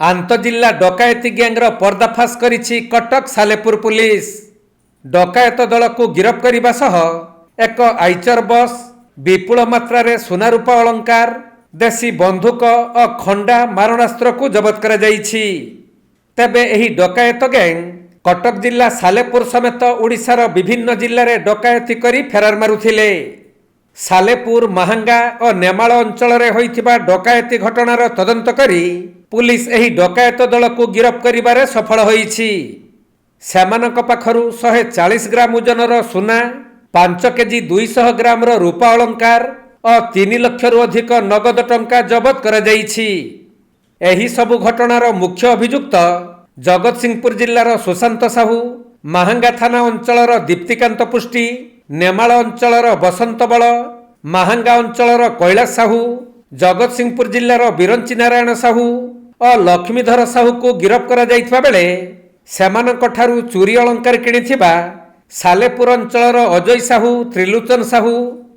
आंतजिल्ला डकायती गैंगर पर्दाफाश करिछि कटक सालेपुर पुलिस। डकायत दल को गिरफ करने सह एक आइचर बस, विपुल मात्रा सुना रूपा अलंकार, देशी बंधुक और खंडा मारणास्त्र को जबत करा जाइछि। तेबे एही डकायत गैंग कटक जिला सालेपुर समेत ओडिशार विभिन्न जिले में डकायती करी फेरार मारुथिले। सालेपुर, महांगा और नेमाल अंचल में होइथिबा डकायती घटनार तदंत करी पुलिस एही डकायत दल को गिरफ करिबारे सफल होइछि। सेमानक पाखरु 140 ग्राम ओजनर सुना, 5 केजी 200 ग्राम रूपा अलंकार और 3 लाख रु अधिक नगद टंका जबत करा जाइछि। एही सबु घटनार मुख्य अभियुक्त जगतसिंहपुर जिल्लार सुशांत साहू, महांगा थाना अंचलर दीप्तिकांत पुष्टि, नेमाल अंचलर बसंत बल, महांगा अंचलर कैलाश साहू, जगतसिंहपुर जिल्लार बिरंची नारायण साहू और लक्ष्मीधर साहू को गिरफ करा जाइथिबा बेले सेमानक ठारू चोरी अलंकार किणिथिबा सालेपुर अंचलर अजय साहू, त्रिलोचन साहू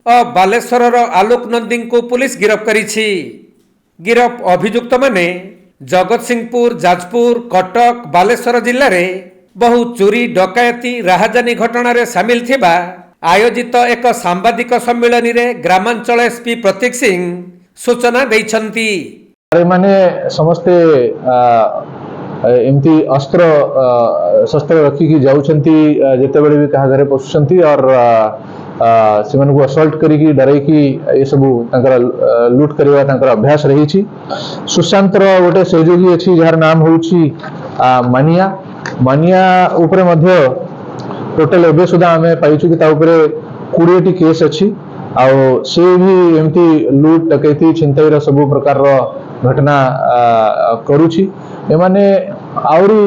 और बालेश्वरर आलोक नंदी को पुलिस गिरफ करिछि। गिरफ अभियुक्त माने जगतसिंहपुर, जाजपुर, कटक, बालेश्वर जिले में बहु चोरी, डकायती, राहाजानी घटना सामिल थिबा आयोजित एक सांबादिक सम्मेलन में ग्रामांचल एसपी प्रतीक सिंह सूचना दैछंती। माने समस्ते एमती अस्त्र शस्त्र रखिकी जाउछंती, जेतेबेले भी कहा घरे पसुछंती और से को असल्ट करिकी डराइकी ये सब लूट करवा तांकर अभ्यास रही। सुशांत गोटे सहयोगी अच्छी जार नाम होउछि मानिया। मानिया उपरे मध्य टोटल एबे सुधा आमे पाइछु कि ता उपरे 20 केस अच्छी आउ से भी एमती लूट डकैती छिनताईर सब प्रकार घटना करुछि। एमाने आउरी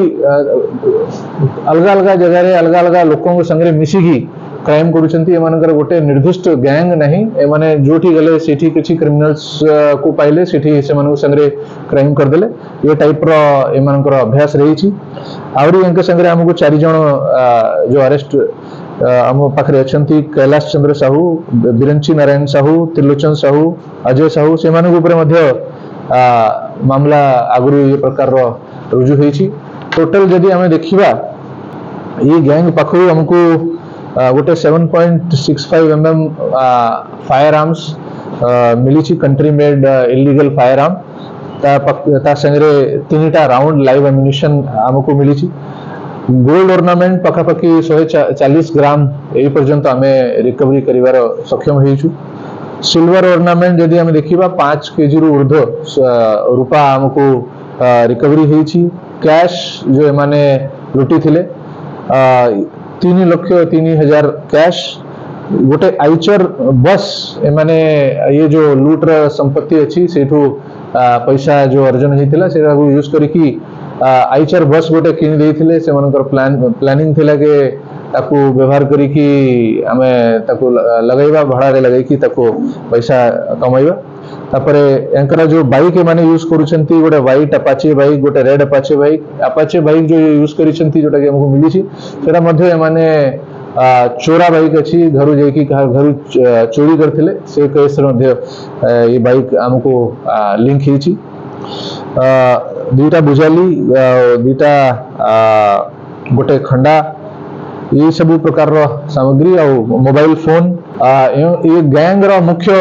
अलगा अलगा जगह रे अलगा अलगा लोकों संगे मिसिकी क्राइम करुछंती। एमानकर गोटे निर्दिष्ट गैंग नहीं, एमाने जोठी गले सेठी किछि क्रिमिनल्स को पाइले सेठी सेमानक संगे क्राइम कर देले। ये टाइप रो एमानकर अभ्यास रही। आउरी एंके संगे हमको 4 जण जो अरेस्ट आम पाखे अच्छी कैलाश चंद्र साहू, बिरंची नारायण साहू, त्रिलोचन साहू, अजय साहू से मामला आगु ये प्रकार रुजु होइछि। टोटल जदि आम देखा ये गैंग पाखु हमको गोटे 7.65 mm फायर आर्म्स मिली, country made illegal firearm. ता संगे 3टा राउंड लाइव एम्युनिशन आमको मिली। गोल्ड ऑर्नामेंट पखापाखि 140 ग्राम ए पर्यंत आमे रिकवरी करिवार सक्षम होइछु। सिल्वर ऑर्नामेंट जदि आमे देखिबा 5 केजी रु ऊर्ध्व रूपा हमको रिकवरी होइछि। कैश जो एमाने लुटी थिले 3,03,000 कैश। गोटे आइचर बस एमाने ये जो लूटर संपत्ति अच्छी सेठू पैसा जो अर्जन होइतिला सेटा को यूज करिकी आइचर बस गोटे किन देइथिले। से मनकर प्लानिंग थिला के ताकू व्यवहार करिकी आमे ताकू लगाइबा, भाड़ा रे लगाइकी ताकू पैसा कमाइबा। तापरे एंकर जो बाइक माने यूज करूछंती, गोटे व्हाइट अपाचे बाइक, गोटे रेड अपाचे बाइक जो यूज करिछंती जोटा के हमको मिली छी। सेटा मध्ये माने चोरा बाइक अच्छी घर जाइकी घर चोरी करथिले। से केस मध्ये ये बाइक हमको लिंक हिची। 2टा बुझाली, 2टा गोटे खंडा, ये सब प्रकार सामग्री और मोबाइल फोन। ये गैंग रो मुख्य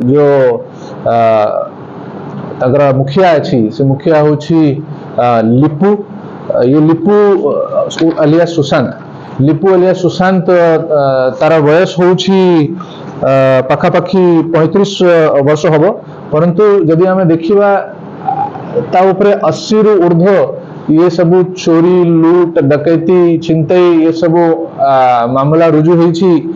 जो तगरा मुखिया अच्छी से मुखिया होछि लिपू। ये लिपू अलिया सुशांत, लिपू अलिया सुशांत तार वयस होछि पाखापाखि 35 वर्ष हबो। परंतु जदि आमे देखिबा ता उपरे 80 रु ऊर्ध्व ये सब चोरी, लूट, डकैती, छिनताई ये सब मामला रुजु होइछि।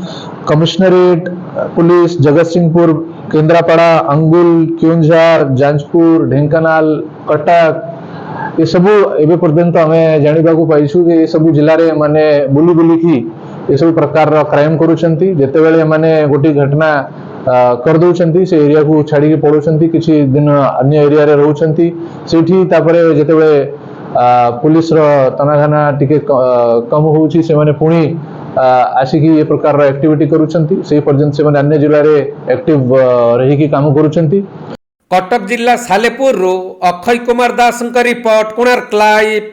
कमिश्नरेट पुलिस जगतसिंहपुर, केंद्रापड़ा, अंगुल, केउंझर, जाजपुर, ढेंकानाल, कटक ये सब एबे पर्यंत हमें जानिबा को पाइछु कि ये सब जिल्ला रे माने बुली बुली की ये सब प्रकार क्राइम करूछंती। जेतेबेले माने गोटी घटना कर दउछंती से एरिया को छाड़ी के पड़ुछंती, किछि दिन अन्य एरिया रे रहउछंती। सेठी तापरे जेतेबेले पुलिस रो तनाघना टिके कम होउछि से माने पुणी आसिकी ये प्रकार एक्टिविटी करूछंती। से पर्यंत से माने अन्य जिल्ला रे एक्टिव रही की काम करूछंती। କଟକ ଜିଲ୍ଲା ସାଲେପୁରରୁ ଅକ୍ଷୟ କୁମାର ଦାସଙ୍କ ରିପୋର୍ଟ କୋଣାର୍କ ଲାଇଭ୍।